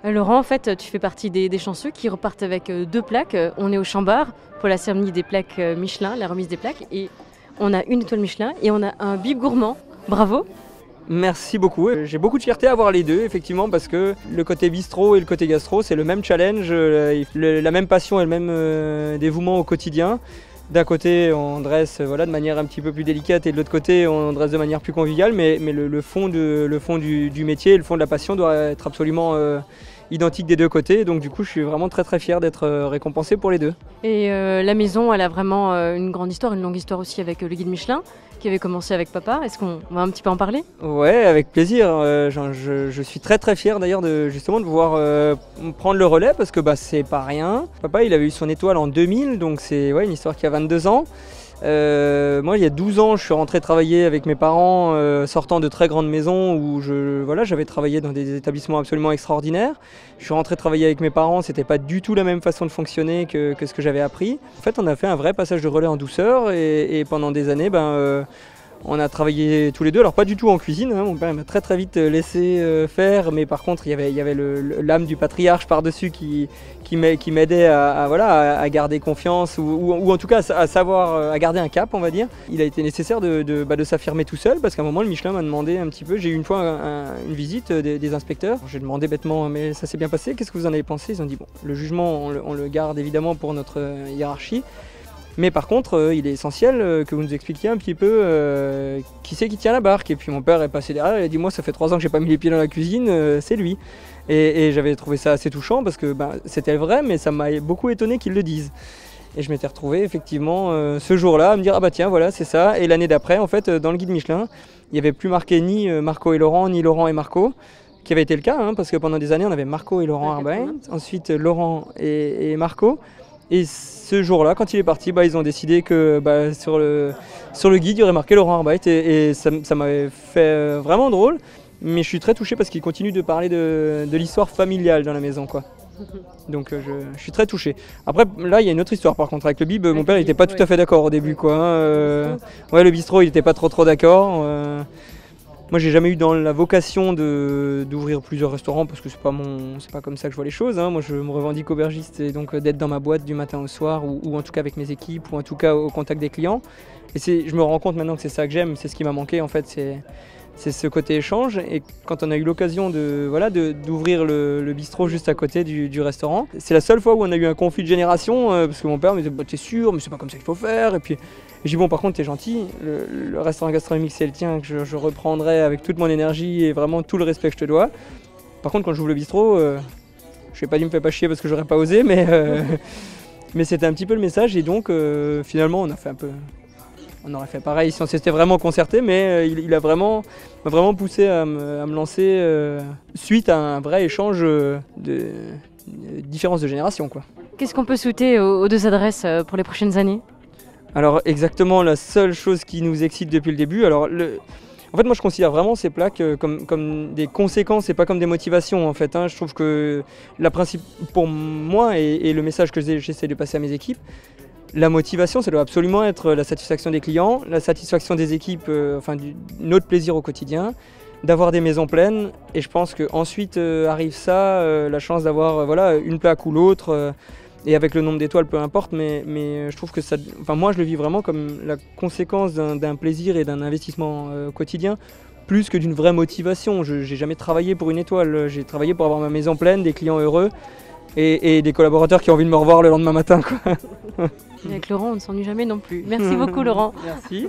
Laurent, en fait, tu fais partie des chanceux qui repartent avec 2 plaques. On est au Chambard pour la cérémonie des plaques Michelin, la remise des plaques. Et on a une étoile Michelin et on a un bib gourmand. Bravo! Merci beaucoup. J'ai beaucoup de fierté à avoir les deux, effectivement, parce que le côté bistrot et le côté gastro, c'est le même challenge, la même passion et le même dévouement au quotidien. D'un côté, on dresse de manière un petit peu plus délicate et de l'autre côté, on dresse de manière plus conviviale, mais le fond du métier, le fond de la passion doit être absolument identique des deux côtés. Donc du coup, je suis vraiment très très fier d'être récompensé pour les deux. Et la maison, elle a vraiment une grande histoire, une longue histoire aussi avec le guide Michelin, qui avait commencé avec papa. Est-ce qu'on va un petit peu en parler? Ouais, avec plaisir. Je suis très très fier d'ailleurs de pouvoir prendre le relais parce que c'est pas rien. Papa, il avait eu son étoile en 2000, donc c'est une histoire qui a 22 ans. Moi, il y a 12 ans, je suis rentré travailler avec mes parents, sortant de très grandes maisons où j'avais travaillé dans des établissements absolument extraordinaires. Je suis rentré travailler avec mes parents, c'était pas du tout la même façon de fonctionner que ce que j'avais appris. En fait, on a fait un vrai passage de relais en douceur et pendant des années, on a travaillé tous les deux, alors pas du tout en cuisine, mon père m'a très très vite laissé faire, mais par contre il y avait l'âme du patriarche par-dessus qui m'aidait à garder confiance ou en tout cas à savoir à garder un cap, on va dire. Il a été nécessaire de s'affirmer tout seul parce qu'à un moment le Michelin m'a demandé un petit peu, j'ai eu une fois une visite des inspecteurs, j'ai demandé bêtement mais ça s'est bien passé, qu'est-ce que vous en avez pensé? Ils ont dit bon, le jugement on le garde évidemment pour notre hiérarchie. Mais par contre, il est essentiel que vous nous expliquiez un petit peu qui c'est qui tient la barque. Et puis mon père est passé derrière, il a dit moi ça fait 3 ans que j'ai pas mis les pieds dans la cuisine, c'est lui. Et j'avais trouvé ça assez touchant parce que c'était vrai, mais ça m'a beaucoup étonné qu'ils le disent. Et je m'étais retrouvé effectivement ce jour-là à me dire ah bah tiens voilà c'est ça. Et l'année d'après en fait dans le guide Michelin, il n'y avait plus marqué ni Marco et Laurent, ni Laurent et Marco. Qui avait été le cas, parce que pendant des années on avait Marco et Laurent Arbein, ensuite Laurent et Marco. Et ce jour-là, quand il est parti, ils ont décidé que sur le guide, il y aurait marqué Laurent Arbeit et ça m'avait fait vraiment drôle. Mais je suis très touché parce qu'il continue de parler de l'histoire familiale dans la maison, quoi. Donc je suis très touché. Après, là, il y a une autre histoire par contre avec le bib. Mon père, il n'était pas tout à fait d'accord au début, quoi. Le bistrot, il n'était pas trop d'accord. Moi, j'ai jamais eu dans la vocation d'ouvrir plusieurs restaurants parce que c'est pas comme ça que je vois les choses. Moi, je me revendique aubergiste et donc d'être dans ma boîte du matin au soir ou en tout cas avec mes équipes ou en tout cas au contact des clients. Et je me rends compte maintenant que c'est ça que j'aime, c'est ce qui m'a manqué en fait, c'est ce côté échange. Et quand on a eu l'occasion d'ouvrir le bistrot juste à côté du restaurant, c'est la seule fois où on a eu un conflit de génération parce que mon père me disait t'es sûr, mais c'est pas comme ça qu'il faut faire. Et puis j'ai dit bon par contre t'es gentil, le restaurant gastronomique c'est le tien que je reprendrai avec toute mon énergie et vraiment tout le respect que je te dois. Par contre quand j'ouvre le bistrot, je vais pas dit me fais pas chier parce que j'aurais pas osé, mais c'était un petit peu le message et donc finalement on aurait fait pareil si on s'était vraiment concerté, mais il m'a vraiment poussé à me lancer suite à un vrai échange de différence de génération, quoi. Qu'est-ce qu'on peut souhaiter aux 2 adresses pour les prochaines années? Alors exactement la seule chose qui nous excite depuis le début, en fait moi je considère vraiment ces plaques comme des conséquences et pas comme des motivations en fait. Je trouve que pour moi et le message que j'essaie de passer à mes équipes, la motivation, ça doit absolument être la satisfaction des clients, la satisfaction des équipes, notre plaisir au quotidien, d'avoir des maisons pleines. Et je pense qu'ensuite arrive ça, la chance d'avoir une plaque ou l'autre, et avec le nombre d'étoiles, peu importe. Mais je trouve que moi je le vis vraiment comme la conséquence d'un plaisir et d'un investissement quotidien, plus que d'une vraie motivation. Je n'ai jamais travaillé pour une étoile, j'ai travaillé pour avoir ma maison pleine, des clients heureux. Et des collaborateurs qui ont envie de me revoir le lendemain matin, quoi. Et avec Laurent, on ne s'ennuie jamais non plus. Merci beaucoup Laurent. Merci.